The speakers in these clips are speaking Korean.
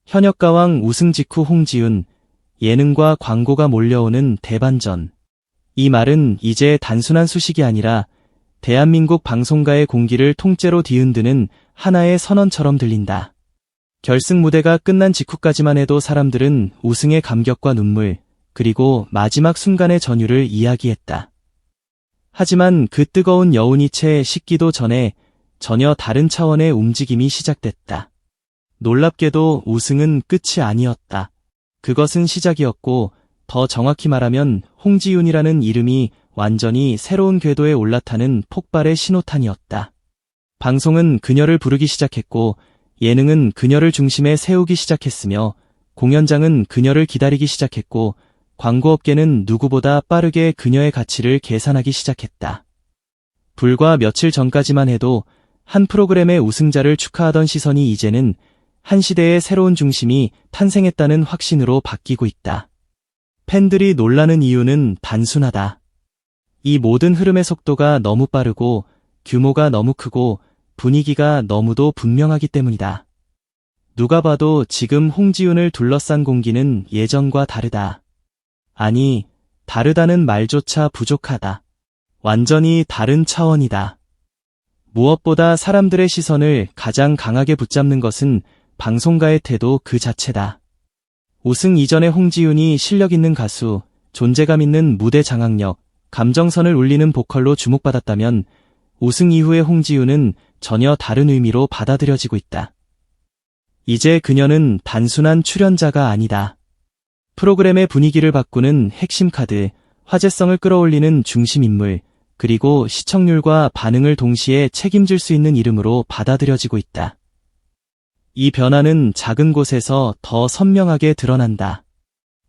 현역가왕 우승 직후 홍지윤, 예능과 광고가 몰려오는 대반전. 이 말은 이제 단순한 수식이 아니라 대한민국 방송가의 공기를 통째로 뒤흔드는 하나의 선언처럼 들린다. 결승 무대가 끝난 직후까지만 해도 사람들은 우승의 감격과 눈물, 그리고 마지막 순간의 전율을 이야기했다. 하지만 그 뜨거운 여운이 채 식기도 전에 전혀 다른 차원의 움직임이 시작됐다. 놀랍게도 우승은 끝이 아니었다. 그것은 시작이었고, 더 정확히 말하면 홍지윤이라는 이름이 완전히 새로운 궤도에 올라타는 폭발의 신호탄이었다. 방송은 그녀를 부르기 시작했고, 예능은 그녀를 중심에 세우기 시작했으며, 공연장은 그녀를 기다리기 시작했고, 광고업계는 누구보다 빠르게 그녀의 가치를 계산하기 시작했다. 불과 며칠 전까지만 해도 한 프로그램의 우승자를 축하하던 시선이 이제는 한 시대의 새로운 중심이 탄생했다는 확신으로 바뀌고 있다. 팬들이 놀라는 이유는 단순하다. 이 모든 흐름의 속도가 너무 빠르고 규모가 너무 크고 분위기가 너무도 분명하기 때문이다. 누가 봐도 지금 홍지윤을 둘러싼 공기는 예전과 다르다. 아니, 다르다는 말조차 부족하다. 완전히 다른 차원이다. 무엇보다 사람들의 시선을 가장 강하게 붙잡는 것은 방송가의 태도 그 자체다. 우승 이전의 홍지윤이 실력 있는 가수, 존재감 있는 무대 장악력, 감정선을 울리는 보컬로 주목받았다면 우승 이후의 홍지윤은 전혀 다른 의미로 받아들여지고 있다. 이제 그녀는 단순한 출연자가 아니다. 프로그램의 분위기를 바꾸는 핵심 카드, 화제성을 끌어올리는 중심 인물, 그리고 시청률과 반응을 동시에 책임질 수 있는 이름으로 받아들여지고 있다. 이 변화는 작은 곳에서 더 선명하게 드러난다.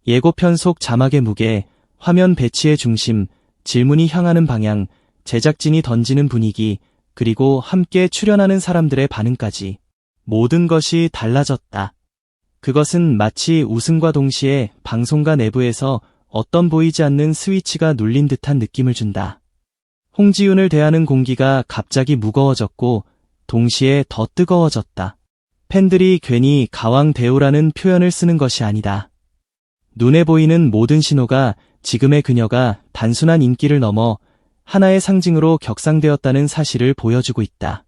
예고편 속 자막의 무게, 화면 배치의 중심, 질문이 향하는 방향, 제작진이 던지는 분위기, 그리고 함께 출연하는 사람들의 반응까지 모든 것이 달라졌다. 그것은 마치 우승과 동시에 방송가 내부에서 어떤 보이지 않는 스위치가 눌린 듯한 느낌을 준다. 홍지윤을 대하는 공기가 갑자기 무거워졌고 동시에 더 뜨거워졌다. 팬들이 괜히 가왕대우라는 표현을 쓰는 것이 아니다. 눈에 보이는 모든 신호가 지금의 그녀가 단순한 인기를 넘어 하나의 상징으로 격상되었다는 사실을 보여주고 있다.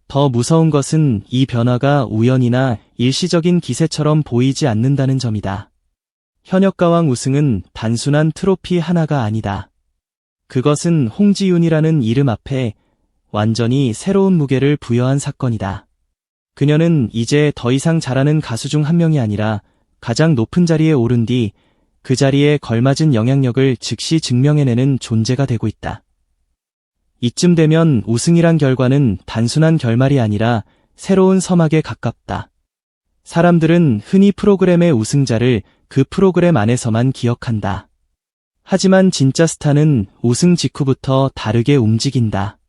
더 무서운 것은 이 변화가 우연이나 일시적인 기세처럼 보이지 않는다는 점이다. 현역가왕 우승은 단순한 트로피 하나가 아니다. 그것은 홍지윤이라는 이름 앞에 완전히 새로운 무게를 부여한 사건이다. 그녀는 이제 더 이상 잘하는 가수 중 한 명이 아니라 가장 높은 자리에 오른 뒤 그 자리에 걸맞은 영향력을 즉시 증명해내는 존재가 되고 있다. 이쯤 되면 우승이란 결과는 단순한 결말이 아니라 새로운 서막에 가깝다. 사람들은 흔히 프로그램의 우승자를 그 프로그램 안에서만 기억한다. 하지만 진짜 스타는 우승 직후부터 다르게 움직인다.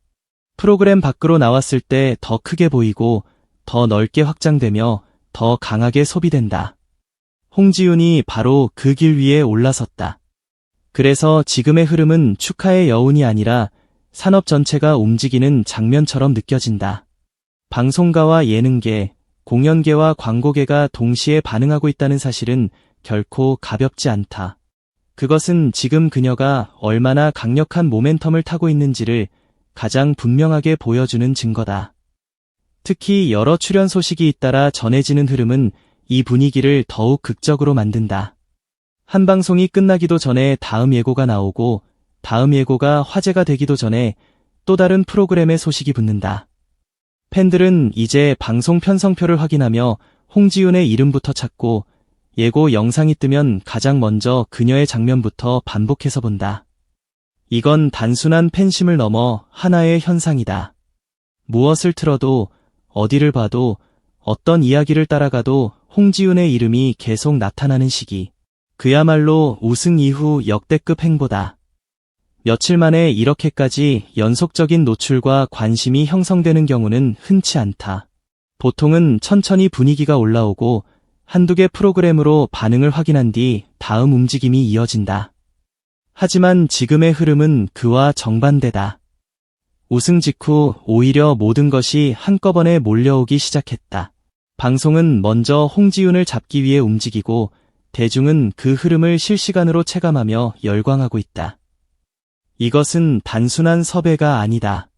프로그램 밖으로 나왔을 때 더 크게 보이고 더 넓게 확장되며 더 강하게 소비된다. 홍지윤이 바로 그 길 위에 올라섰다. 그래서 지금의 흐름은 축하의 여운이 아니라 산업 전체가 움직이는 장면처럼 느껴진다. 방송가와 예능계, 공연계와 광고계가 동시에 반응하고 있다는 사실은 결코 가볍지 않다. 그것은 지금 그녀가 얼마나 강력한 모멘텀을 타고 있는지를 가장 분명하게 보여주는 증거다. 특히 여러 출연 소식이 잇따라 전해지는 흐름은 이 분위기를 더욱 극적으로 만든다. 한 방송이 끝나기도 전에 다음 예고가 나오고 다음 예고가 화제가 되기도 전에 또 다른 프로그램의 소식이 붙는다. 팬들은 이제 방송 편성표를 확인하며 홍지윤의 이름부터 찾고 예고 영상이 뜨면 가장 먼저 그녀의 장면부터 반복해서 본다. 이건 단순한 팬심을 넘어 하나의 현상이다. 무엇을 틀어도 어디를 봐도 어떤 이야기를 따라가도 홍지윤의 이름이 계속 나타나는 시기. 그야말로 우승 이후 역대급 행보다. 며칠 만에 이렇게까지 연속적인 노출과 관심이 형성되는 경우는 흔치 않다. 보통은 천천히 분위기가 올라오고 한두 개 프로그램으로 반응을 확인한 뒤 다음 움직임이 이어진다. 하지만 지금의 흐름은 그와 정반대다. 우승 직후 오히려 모든 것이 한꺼번에 몰려오기 시작했다. 방송은 먼저 홍지윤을 잡기 위해 움직이고 대중은 그 흐름을 실시간으로 체감하며 열광하고 있다. 이것은 단순한 섭외가 아니다.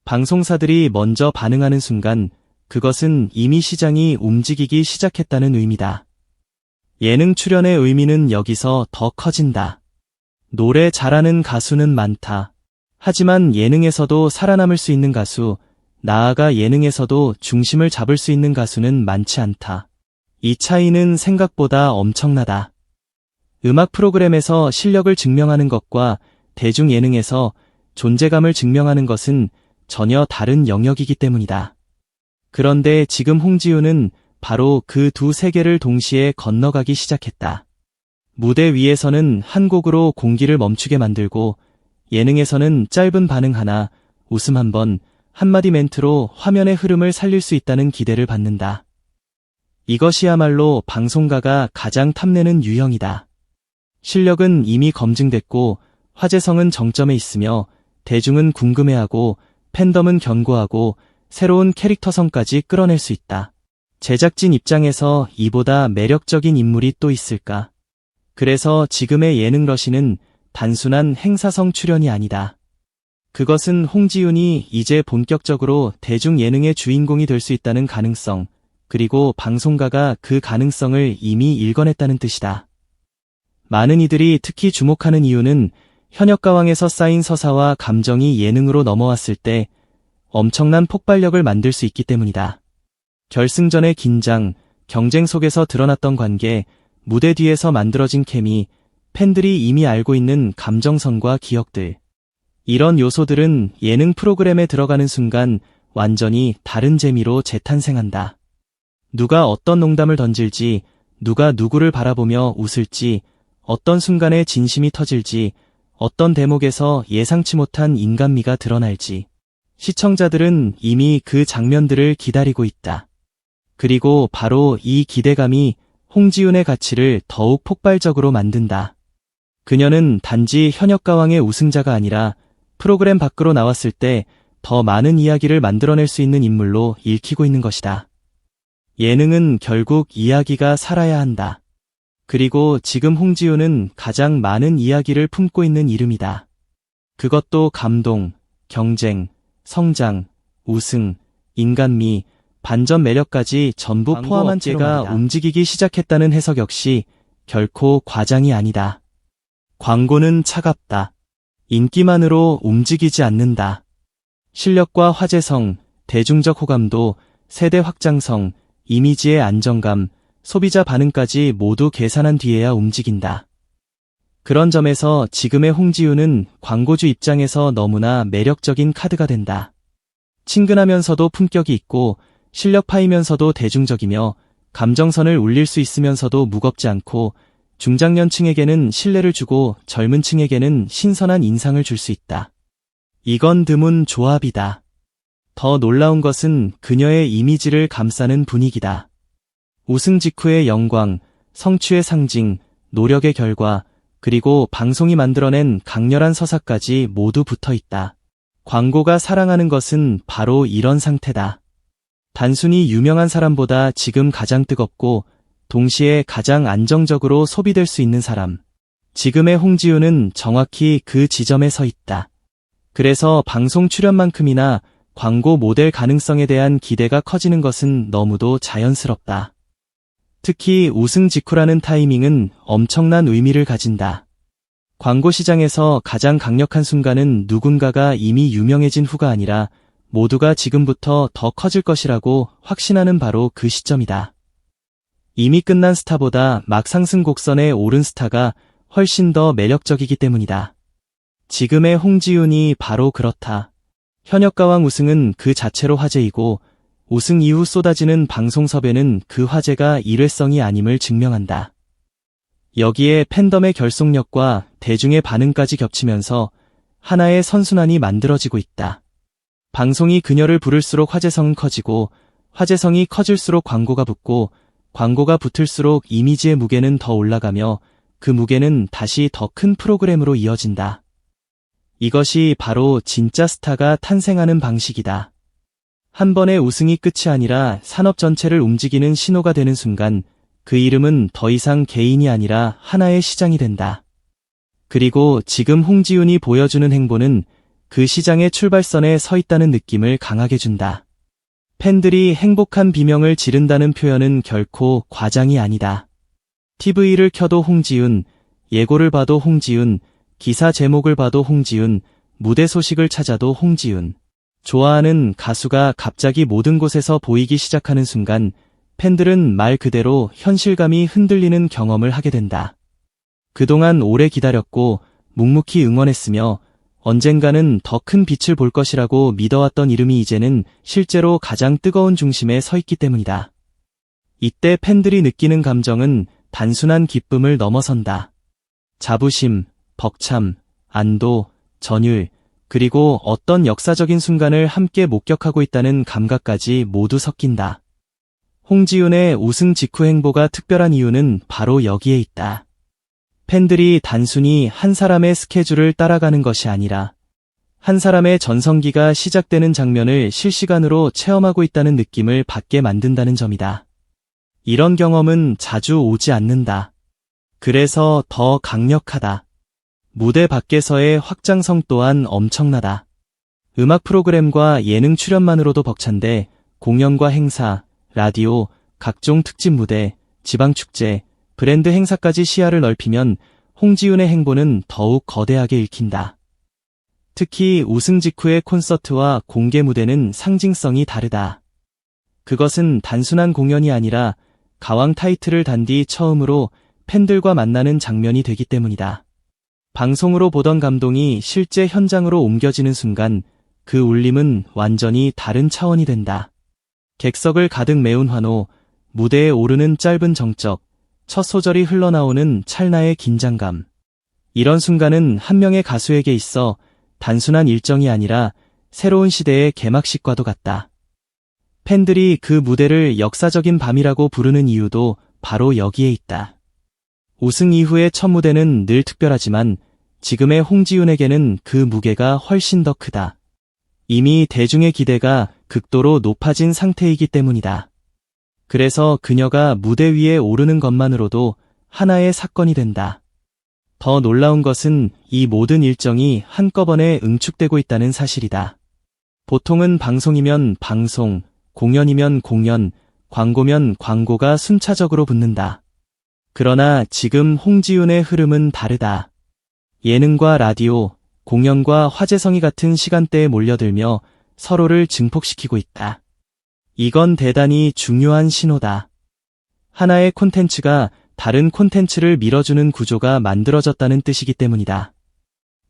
방송사들이 먼저 반응하는 순간 그것은 이미 시장이 움직이기 시작했다는 의미다. 예능 출연의 의미는 여기서 더 커진다. 노래 잘하는 가수는 많다. 하지만 예능에서도 살아남을 수 있는 가수, 나아가 예능에서도 중심을 잡을 수 있는 가수는 많지 않다. 이 차이는 생각보다 엄청나다. 음악 프로그램에서 실력을 증명하는 것과 대중 예능에서 존재감을 증명하는 것은 전혀 다른 영역이기 때문이다. 그런데 지금 홍지윤은 바로 그 두 세계를 동시에 건너가기 시작했다. 무대 위에서는 한 곡으로 공기를 멈추게 만들고 예능에서는 짧은 반응 하나, 웃음 한 번, 한마디 멘트로 화면의 흐름을 살릴 수 있다는 기대를 받는다. 이것이야말로 방송가가 가장 탐내는 유형이다. 실력은 이미 검증됐고 화제성은 정점에 있으며 대중은 궁금해하고 팬덤은 견고하고 새로운 캐릭터성까지 끌어낼 수 있다. 제작진 입장에서 이보다 매력적인 인물이 또 있을까? 그래서 지금의 예능 러시는 단순한 행사성 출연이 아니다. 그것은 홍지윤이 이제 본격적으로 대중 예능의 주인공이 될 수 있다는 가능성, 그리고 방송가가 그 가능성을 이미 일궈냈다는 뜻이다. 많은 이들이 특히 주목하는 이유는 현역가왕에서 쌓인 서사와 감정이 예능으로 넘어왔을 때 엄청난 폭발력을 만들 수 있기 때문이다. 결승전의 긴장, 경쟁 속에서 드러났던 관계, 무대 뒤에서 만들어진 케미, 팬들이 이미 알고 있는 감정선과 기억들. 이런 요소들은 예능 프로그램에 들어가는 순간 완전히 다른 재미로 재탄생한다. 누가 어떤 농담을 던질지, 누가 누구를 바라보며 웃을지, 어떤 순간에 진심이 터질지, 어떤 대목에서 예상치 못한 인간미가 드러날지. 시청자들은 이미 그 장면들을 기다리고 있다. 그리고 바로 이 기대감이 홍지윤의 가치를 더욱 폭발적으로 만든다. 그녀는 단지 현역가왕의 우승자가 아니라 프로그램 밖으로 나왔을 때 더 많은 이야기를 만들어낼 수 있는 인물로 읽히고 있는 것이다. 예능은 결국 이야기가 살아야 한다. 그리고 지금 홍지윤은 가장 많은 이야기를 품고 있는 이름이다. 그것도 감동, 경쟁, 성장, 우승, 인간미, 반전 매력까지 전부 포함한 채가 움직이기 시작했다는 해석 역시 결코 과장이 아니다. 광고는 차갑다. 인기만으로 움직이지 않는다. 실력과 화제성, 대중적 호감도, 세대 확장성, 이미지의 안정감, 소비자 반응까지 모두 계산한 뒤에야 움직인다. 그런 점에서 지금의 홍지윤은 광고주 입장에서 너무나 매력적인 카드가 된다. 친근하면서도 품격이 있고 실력파이면서도 대중적이며 감정선을 울릴 수 있으면서도 무겁지 않고 중장년층에게는 신뢰를 주고 젊은 층에게는 신선한 인상을 줄 수 있다. 이건 드문 조합이다. 더 놀라운 것은 그녀의 이미지를 감싸는 분위기다. 우승 직후의 영광, 성취의 상징, 노력의 결과, 그리고 방송이 만들어낸 강렬한 서사까지 모두 붙어 있다. 광고가 사랑하는 것은 바로 이런 상태다. 단순히 유명한 사람보다 지금 가장 뜨겁고 동시에 가장 안정적으로 소비될 수 있는 사람. 지금의 홍지윤은 정확히 그 지점에 서 있다. 그래서 방송 출연만큼이나 광고 모델 가능성에 대한 기대가 커지는 것은 너무도 자연스럽다. 특히 우승 직후라는 타이밍은 엄청난 의미를 가진다. 광고 시장에서 가장 강력한 순간은 누군가가 이미 유명해진 후가 아니라 모두가 지금부터 더 커질 것이라고 확신하는 바로 그 시점이다. 이미 끝난 스타보다 막 상승 곡선에 오른 스타가 훨씬 더 매력적이기 때문이다. 지금의 홍지윤이 바로 그렇다. 현역가왕 우승은 그 자체로 화제이고 우승 이후 쏟아지는 방송 섭외는 그 화제가 일회성이 아님을 증명한다. 여기에 팬덤의 결속력과 대중의 반응까지 겹치면서 하나의 선순환이 만들어지고 있다. 방송이 그녀를 부를수록 화제성은 커지고 화제성이 커질수록 광고가 붙고 광고가 붙을수록 이미지의 무게는 더 올라가며 그 무게는 다시 더 큰 프로그램으로 이어진다. 이것이 바로 진짜 스타가 탄생하는 방식이다. 한 번의 우승이 끝이 아니라 산업 전체를 움직이는 신호가 되는 순간 그 이름은 더 이상 개인이 아니라 하나의 시장이 된다. 그리고 지금 홍지윤이 보여주는 행보는 그 시장의 출발선에 서 있다는 느낌을 강하게 준다. 팬들이 행복한 비명을 지른다는 표현은 결코 과장이 아니다. TV를 켜도 홍지윤, 예고를 봐도 홍지윤, 기사 제목을 봐도 홍지윤, 무대 소식을 찾아도 홍지윤. 좋아하는 가수가 갑자기 모든 곳에서 보이기 시작하는 순간 팬들은 말 그대로 현실감이 흔들리는 경험을 하게 된다. 그동안 오래 기다렸고 묵묵히 응원했으며 언젠가는 더 큰 빛을 볼 것이라고 믿어왔던 이름이 이제는 실제로 가장 뜨거운 중심에 서 있기 때문이다. 이때 팬들이 느끼는 감정은 단순한 기쁨을 넘어선다. 자부심, 벅참, 안도, 전율, 그리고 어떤 역사적인 순간을 함께 목격하고 있다는 감각까지 모두 섞인다. 홍지윤의 우승 직후 행보가 특별한 이유는 바로 여기에 있다. 팬들이 단순히 한 사람의 스케줄을 따라가는 것이 아니라 한 사람의 전성기가 시작되는 장면을 실시간으로 체험하고 있다는 느낌을 받게 만든다는 점이다. 이런 경험은 자주 오지 않는다. 그래서 더 강력하다. 무대 밖에서의 확장성 또한 엄청나다. 음악 프로그램과 예능 출연만으로도 벅찬데 공연과 행사, 라디오, 각종 특집 무대, 지방축제, 브랜드 행사까지 시야를 넓히면 홍지윤의 행보는 더욱 거대하게 읽힌다. 특히 우승 직후의 콘서트와 공개 무대는 상징성이 다르다. 그것은 단순한 공연이 아니라 가왕 타이틀을 단 뒤 처음으로 팬들과 만나는 장면이 되기 때문이다. 방송으로 보던 감동이 실제 현장으로 옮겨지는 순간 그 울림은 완전히 다른 차원이 된다. 객석을 가득 메운 환호, 무대에 오르는 짧은 정적, 첫 소절이 흘러나오는 찰나의 긴장감. 이런 순간은 한 명의 가수에게 있어 단순한 일정이 아니라 새로운 시대의 개막식과도 같다. 팬들이 그 무대를 역사적인 밤이라고 부르는 이유도 바로 여기에 있다. 우승 이후의 첫 무대는 늘 특별하지만 지금의 홍지윤에게는 그 무게가 훨씬 더 크다. 이미 대중의 기대가 극도로 높아진 상태이기 때문이다. 그래서 그녀가 무대 위에 오르는 것만으로도 하나의 사건이 된다. 더 놀라운 것은 이 모든 일정이 한꺼번에 응축되고 있다는 사실이다. 보통은 방송이면 방송, 공연이면 공연, 광고면 광고가 순차적으로 붙는다. 그러나 지금 홍지윤의 흐름은 다르다. 예능과 라디오, 공연과 화제성이 같은 시간대에 몰려들며 서로를 증폭시키고 있다. 이건 대단히 중요한 신호다. 하나의 콘텐츠가 다른 콘텐츠를 밀어주는 구조가 만들어졌다는 뜻이기 때문이다.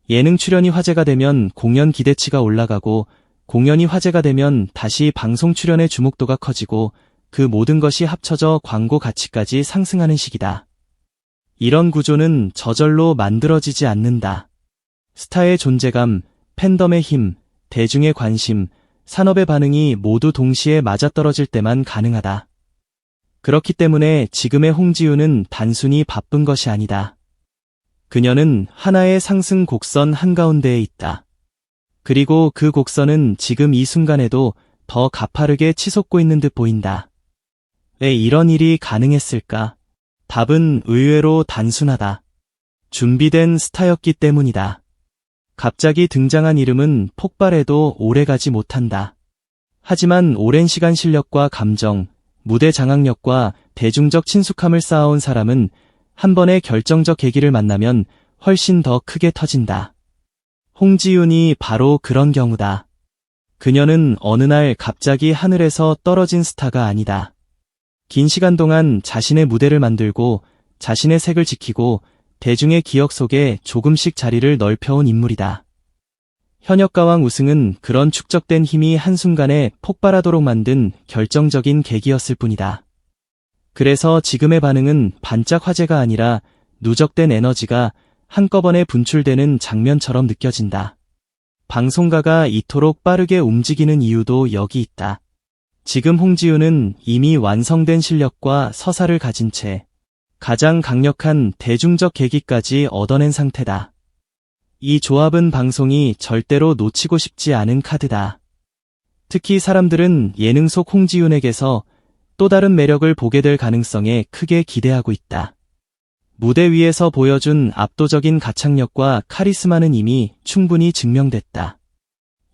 예능 출연이 화제가 되면 공연 기대치가 올라가고 공연이 화제가 되면 다시 방송 출연의 주목도가 커지고 그 모든 것이 합쳐져 광고 가치까지 상승하는 시기다. 이런 구조는 저절로 만들어지지 않는다. 스타의 존재감, 팬덤의 힘, 대중의 관심, 산업의 반응이 모두 동시에 맞아떨어질 때만 가능하다. 그렇기 때문에 지금의 홍지윤은 단순히 바쁜 것이 아니다. 그녀는 하나의 상승 곡선 한가운데에 있다. 그리고 그 곡선은 지금 이 순간에도 더 가파르게 치솟고 있는 듯 보인다. 왜 이런 일이 가능했을까? 답은 의외로 단순하다. 준비된 스타였기 때문이다. 갑자기 등장한 이름은 폭발해도 오래가지 못한다. 하지만 오랜 시간 실력과 감정, 무대 장악력과 대중적 친숙함을 쌓아온 사람은 한 번의 결정적 계기를 만나면 훨씬 더 크게 터진다. 홍지윤이 바로 그런 경우다. 그녀는 어느 날 갑자기 하늘에서 떨어진 스타가 아니다. 긴 시간 동안 자신의 무대를 만들고 자신의 색을 지키고 대중의 기억 속에 조금씩 자리를 넓혀온 인물이다. 현역가왕 우승은 그런 축적된 힘이 한순간에 폭발하도록 만든 결정적인 계기였을 뿐이다. 그래서 지금의 반응은 반짝 화제가 아니라 누적된 에너지가 한꺼번에 분출되는 장면처럼 느껴진다. 방송가가 이토록 빠르게 움직이는 이유도 여기 있다. 지금 홍지윤은 이미 완성된 실력과 서사를 가진 채 가장 강력한 대중적 계기까지 얻어낸 상태다. 이 조합은 방송이 절대로 놓치고 싶지 않은 카드다. 특히 사람들은 예능 속 홍지윤에게서 또 다른 매력을 보게 될 가능성에 크게 기대하고 있다. 무대 위에서 보여준 압도적인 가창력과 카리스마는 이미 충분히 증명됐다.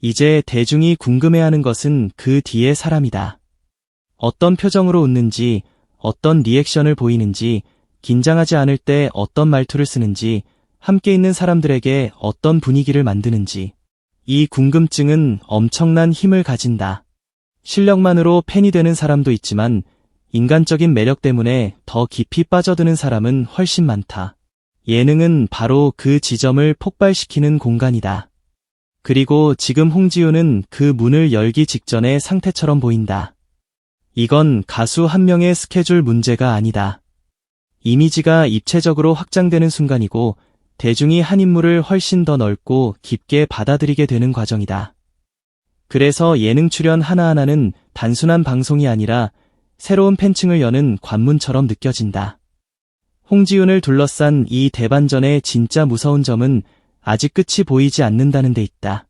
이제 대중이 궁금해하는 것은 그 뒤의 사람이다. 어떤 표정으로 웃는지, 어떤 리액션을 보이는지, 긴장하지 않을 때 어떤 말투를 쓰는지, 함께 있는 사람들에게 어떤 분위기를 만드는지. 이 궁금증은 엄청난 힘을 가진다. 실력만으로 팬이 되는 사람도 있지만 인간적인 매력 때문에 더 깊이 빠져드는 사람은 훨씬 많다. 예능은 바로 그 지점을 폭발시키는 공간이다. 그리고 지금 홍지윤은 그 문을 열기 직전의 상태처럼 보인다. 이건 가수 한 명의 스케줄 문제가 아니다. 이미지가 입체적으로 확장되는 순간이고 대중이 한 인물을 훨씬 더 넓고 깊게 받아들이게 되는 과정이다. 그래서 예능 출연 하나하나는 단순한 방송이 아니라 새로운 팬층을 여는 관문처럼 느껴진다. 홍지윤을 둘러싼 이 대반전의 진짜 무서운 점은 아직 끝이 보이지 않는다는 데 있다.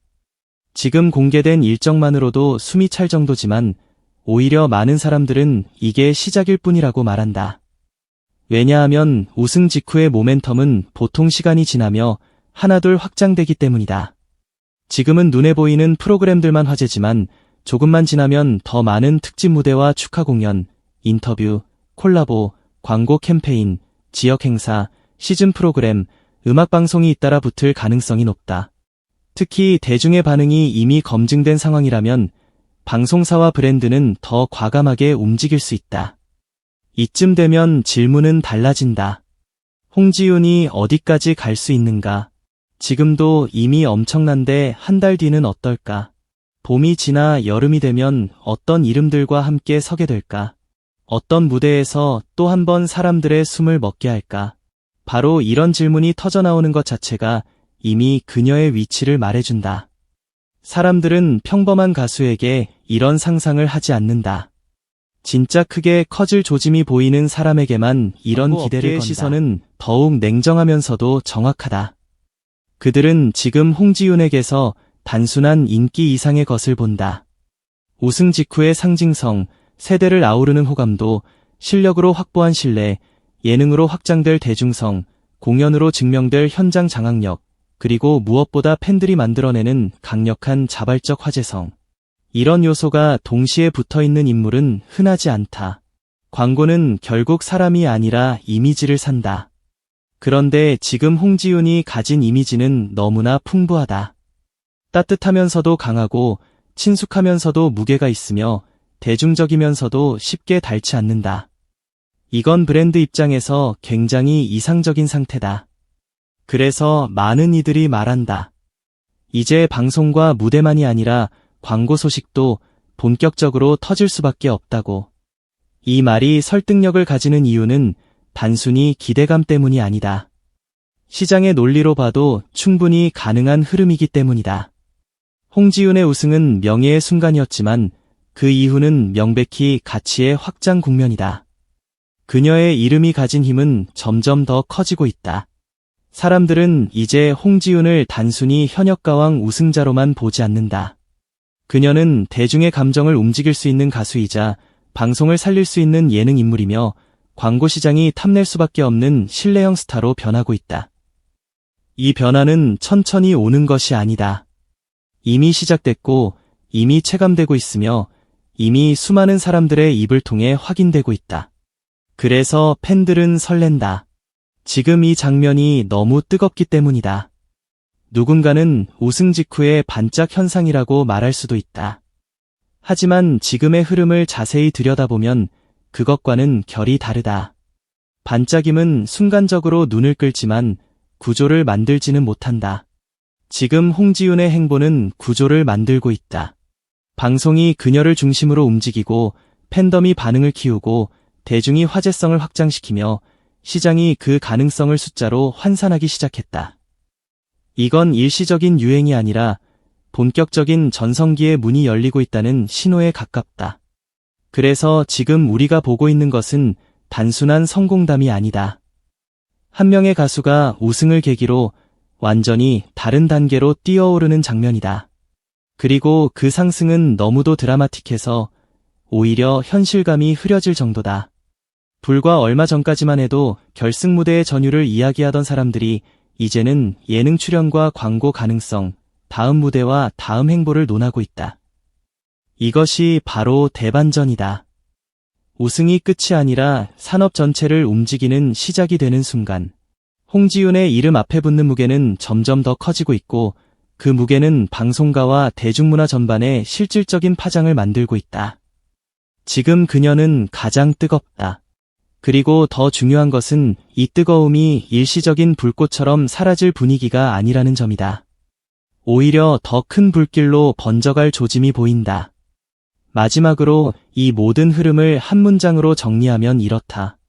지금 공개된 일정만으로도 숨이 찰 정도지만 오히려 많은 사람들은 이게 시작일 뿐이라고 말한다. 왜냐하면 우승 직후의 모멘텀은 보통 시간이 지나며 하나둘 확장되기 때문이다. 지금은 눈에 보이는 프로그램들만 화제지만 조금만 지나면 더 많은 특집 무대와 축하 공연, 인터뷰, 콜라보, 광고 캠페인, 지역 행사, 시즌 프로그램, 음악방송이 잇따라 붙을 가능성이 높다. 특히 대중의 반응이 이미 검증된 상황이라면 방송사와 브랜드는 더 과감하게 움직일 수 있다. 이쯤 되면 질문은 달라진다. 홍지윤이 어디까지 갈 수 있는가? 지금도 이미 엄청난데 한 달 뒤는 어떨까? 봄이 지나 여름이 되면 어떤 이름들과 함께 서게 될까? 어떤 무대에서 또 한 번 사람들의 숨을 먹게 할까? 바로 이런 질문이 터져나오는 것 자체가 이미 그녀의 위치를 말해준다. 사람들은 평범한 가수에게 이런 상상을 하지 않는다. 진짜 크게 커질 조짐이 보이는 사람에게만 이런 기대를 건다. 시선은 더욱 냉정하면서도 정확하다. 그들은 지금 홍지윤에게서 단순한 인기 이상의 것을 본다. 우승 직후의 상징성, 세대를 아우르는 호감도, 실력으로 확보한 신뢰, 예능으로 확장될 대중성, 공연으로 증명될 현장 장악력, 그리고 무엇보다 팬들이 만들어내는 강력한 자발적 화제성. 이런 요소가 동시에 붙어있는 인물은 흔하지 않다. 광고는 결국 사람이 아니라 이미지를 산다. 그런데 지금 홍지윤이 가진 이미지는 너무나 풍부하다. 따뜻하면서도 강하고 친숙하면서도 무게가 있으며 대중적이면서도 쉽게 닳지 않는다. 이건 브랜드 입장에서 굉장히 이상적인 상태다. 그래서 많은 이들이 말한다. 이제 방송과 무대만이 아니라 광고 소식도 본격적으로 터질 수밖에 없다고. 이 말이 설득력을 가지는 이유는 단순히 기대감 때문이 아니다. 시장의 논리로 봐도 충분히 가능한 흐름이기 때문이다. 홍지윤의 우승은 명예의 순간이었지만 그 이후는 명백히 가치의 확장 국면이다. 그녀의 이름이 가진 힘은 점점 더 커지고 있다. 사람들은 이제 홍지윤을 단순히 현역가왕 우승자로만 보지 않는다. 그녀는 대중의 감정을 움직일 수 있는 가수이자 방송을 살릴 수 있는 예능 인물이며 광고 시장이 탐낼 수밖에 없는 신뢰형 스타로 변하고 있다. 이 변화는 천천히 오는 것이 아니다. 이미 시작됐고 이미 체감되고 있으며 이미 수많은 사람들의 입을 통해 확인되고 있다. 그래서 팬들은 설렌다. 지금 이 장면이 너무 뜨겁기 때문이다. 누군가는 우승 직후의 반짝 현상이라고 말할 수도 있다. 하지만 지금의 흐름을 자세히 들여다보면 그것과는 결이 다르다. 반짝임은 순간적으로 눈을 끌지만 구조를 만들지는 못한다. 지금 홍지윤의 행보는 구조를 만들고 있다. 방송이 그녀를 중심으로 움직이고 팬덤이 반응을 키우고 대중이 화제성을 확장시키며 시장이 그 가능성을 숫자로 환산하기 시작했다. 이건 일시적인 유행이 아니라 본격적인 전성기의 문이 열리고 있다는 신호에 가깝다. 그래서 지금 우리가 보고 있는 것은 단순한 성공담이 아니다. 한 명의 가수가 우승을 계기로 완전히 다른 단계로 뛰어오르는 장면이다. 그리고 그 상승은 너무도 드라마틱해서 오히려 현실감이 흐려질 정도다. 불과 얼마 전까지만 해도 결승 무대의 전율을 이야기하던 사람들이 이제는 예능 출연과 광고 가능성, 다음 무대와 다음 행보를 논하고 있다. 이것이 바로 대반전이다. 우승이 끝이 아니라 산업 전체를 움직이는 시작이 되는 순간, 홍지윤의 이름 앞에 붙는 무게는 점점 더 커지고 있고 그 무게는 방송가와 대중문화 전반에 실질적인 파장을 만들고 있다. 지금 그녀는 가장 뜨겁다. 그리고 더 중요한 것은 이 뜨거움이 일시적인 불꽃처럼 사라질 분위기가 아니라는 점이다. 오히려 더 큰 불길로 번져갈 조짐이 보인다. 마지막으로 이 모든 흐름을 한 문장으로 정리하면 이렇다.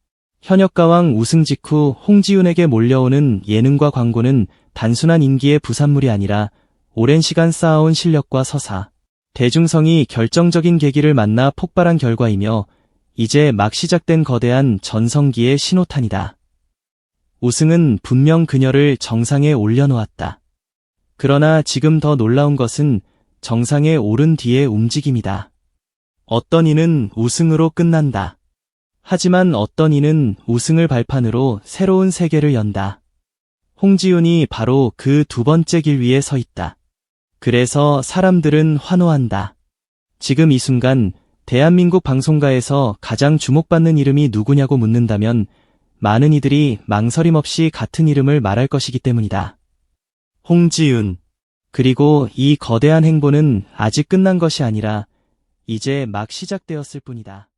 현역가왕 우승 직후 홍지윤에게 몰려오는 예능과 광고는 단순한 인기의 부산물이 아니라 오랜 시간 쌓아온 실력과 서사, 대중성이 결정적인 계기를 만나 폭발한 결과이며 이제 막 시작된 거대한 전성기의 신호탄이다. 우승은 분명 그녀를 정상에 올려놓았다. 그러나 지금 더 놀라운 것은 정상에 오른 뒤의 움직임이다. 어떤 이는 우승으로 끝난다. 하지만 어떤 이는 우승을 발판으로 새로운 세계를 연다. 홍지윤이 바로 그 두 번째 길 위에 서 있다. 그래서 사람들은 환호한다. 지금 이 순간 대한민국 방송가에서 가장 주목받는 이름이 누구냐고 묻는다면 많은 이들이 망설임 없이 같은 이름을 말할 것이기 때문이다. 홍지윤. 그리고 이 거대한 행보는 아직 끝난 것이 아니라 이제 막 시작되었을 뿐이다.